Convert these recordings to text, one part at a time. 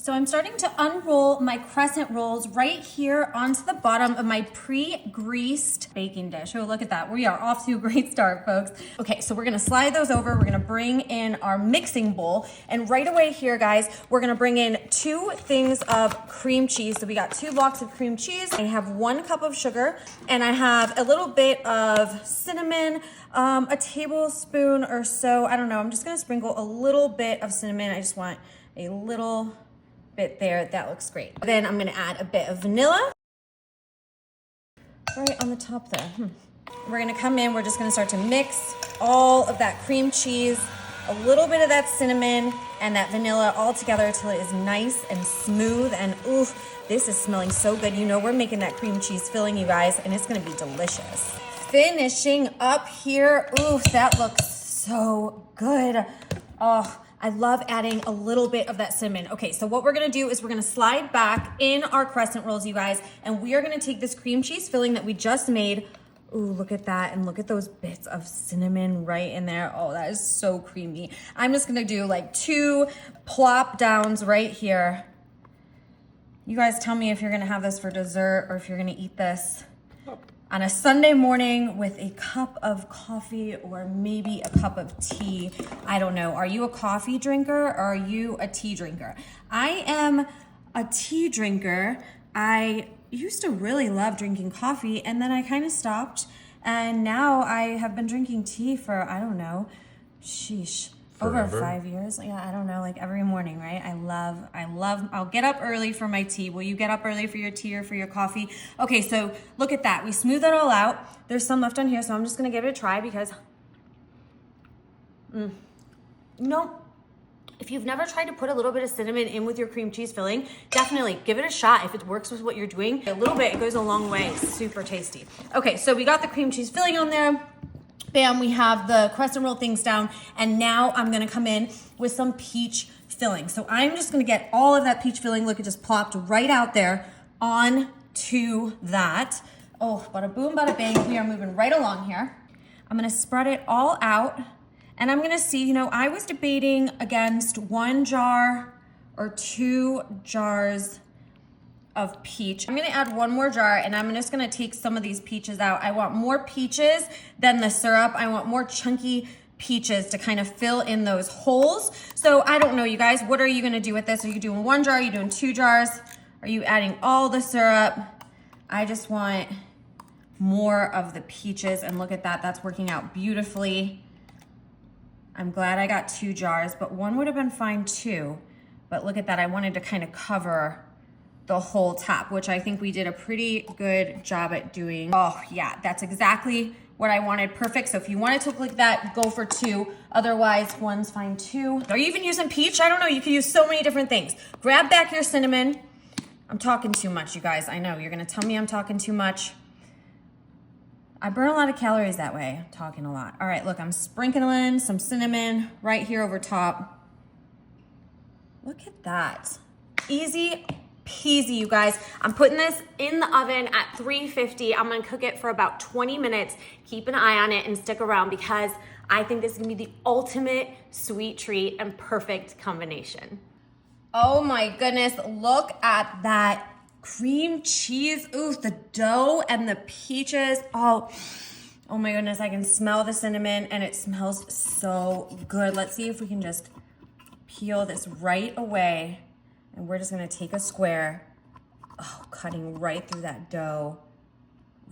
So I'm starting to unroll my crescent rolls right here onto the bottom of my pre-greased baking dish. Oh, look at that. We are off to a great start, folks. Okay, so we're gonna slide those over. We're gonna bring in our mixing bowl. And right away here, guys, we're gonna bring in 2 things of cream cheese. So we got 2 blocks of cream cheese. I have 1 cup of sugar, and I have a little bit of cinnamon, a tablespoon or so. I don't know, I'm just gonna sprinkle a little bit of cinnamon. I just want a little bit there. That looks great. Then I'm gonna add a bit of vanilla right on the top there. We're gonna come in, we're just gonna start to mix all of that cream cheese, a little bit of that cinnamon and that vanilla all together until it is nice and smooth. And ooh, this is smelling so good. You know we're making that cream cheese filling, you guys, and it's gonna be delicious. Finishing up here, ooh, that looks so good. Oh, I love adding a little bit of that cinnamon. Okay, so what we're gonna do is we're gonna slide back in our crescent rolls, you guys, and we are gonna take this cream cheese filling that we just made. Ooh, look at that, and look at those bits of cinnamon right in there. Oh, that is so creamy. I'm just gonna do like 2 plop downs right here. You guys tell me if you're gonna have this for dessert or if you're gonna eat this on a Sunday morning with a cup of coffee or maybe a cup of tea. I don't know. Are you a coffee drinker or are you a tea drinker? I am a tea drinker. I used to really love drinking coffee and then I kind of stopped. And now I have been drinking tea for, I don't know, sheesh, forever. Over 5 years. Yeah, I don't know, like every morning, right? I'll get up early for my tea. Will you get up early for your tea or for your coffee? Okay, so look at that. We smooth that all out. There's some left on here, so I'm just gonna give it a try because, if you've never tried to put a little bit of cinnamon in with your cream cheese filling, definitely give it a shot if it works with what you're doing. A little bit, it goes a long way. It's super tasty. Okay, so we got the cream cheese filling on there. Bam, we have the crescent roll things down, and now I'm gonna come in with some peach filling. So I'm just gonna get all of that peach filling, look, it just plopped right out there onto that. Oh, bada boom, bada bang, we are moving right along here. I'm gonna spread it all out, and I'm gonna see, you know, I was debating against 1 jar or 2 jars of peach. I'm gonna add 1 more jar and I'm just gonna take some of these peaches out. I want more peaches than the syrup. I want more chunky peaches to kind of fill in those holes. So I don't know, you guys, what are you gonna do with this? Are you doing 1 jar? Are you doing 2 jars? Are you adding all the syrup? I just want more of the peaches, and look at that, that's working out beautifully. I'm glad I got 2 jars, but 1 would have been fine too. But look at that, I wanted to kind of cover the whole top, which I think we did a pretty good job at doing. Oh yeah, that's exactly what I wanted. Perfect. So if you want it to look like that, go for 2. Otherwise, 1's fine too. Are you even using peach? I don't know. You can use so many different things. Grab back your cinnamon. I'm talking too much, you guys. I know you're gonna tell me I'm talking too much. I burn a lot of calories that way, I'm talking a lot. All right, look, I'm sprinkling some cinnamon right here over top. Look at that. Easy peasy, you guys. I'm putting this in the oven at 350. I'm gonna cook it for about 20 minutes. Keep an eye on it and stick around because I think this is gonna be the ultimate sweet treat and perfect combination. Oh my goodness, look at that cream cheese. Ooh, the dough and the peaches. Oh my goodness, I can smell the cinnamon and it smells so good. Let's see if we can just peel this right away. And we're just gonna take a square, cutting right through that dough,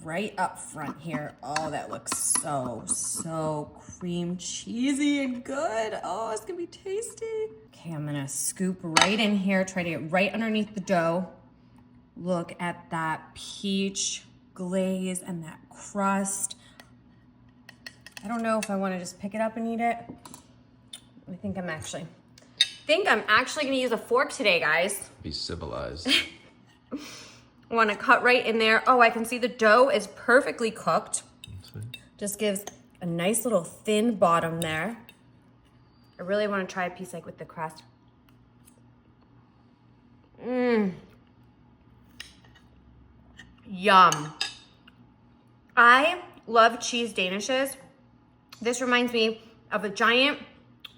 right up front here. Oh, that looks so cream cheesy and good. Oh, it's gonna be tasty. Okay, I'm gonna scoop right in here, try to get right underneath the dough. Look at that peach glaze and that crust. I don't know if I wanna just pick it up and eat it. I think I'm actually gonna use a fork today, guys. Be civilized. I wanna cut right in there. Oh, I can see the dough is perfectly cooked. Just gives a nice little thin bottom there. I really wanna try a piece like with the crust. Yum. I love cheese danishes. This reminds me of a giant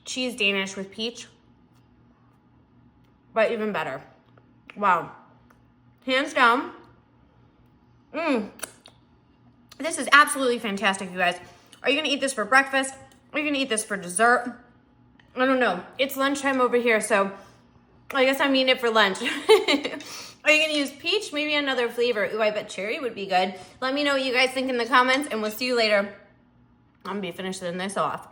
cheese danish with peach. but even better. Wow. Hands down. This is absolutely fantastic, you guys. Are you gonna eat this for breakfast? Are you gonna eat this for dessert? I don't know. It's lunchtime over here, so I guess I'm eating it for lunch. Are you gonna use peach? Maybe another flavor. Ooh, I bet cherry would be good. Let me know what you guys think in the comments, and we'll see you later. I'm gonna be finishing this off.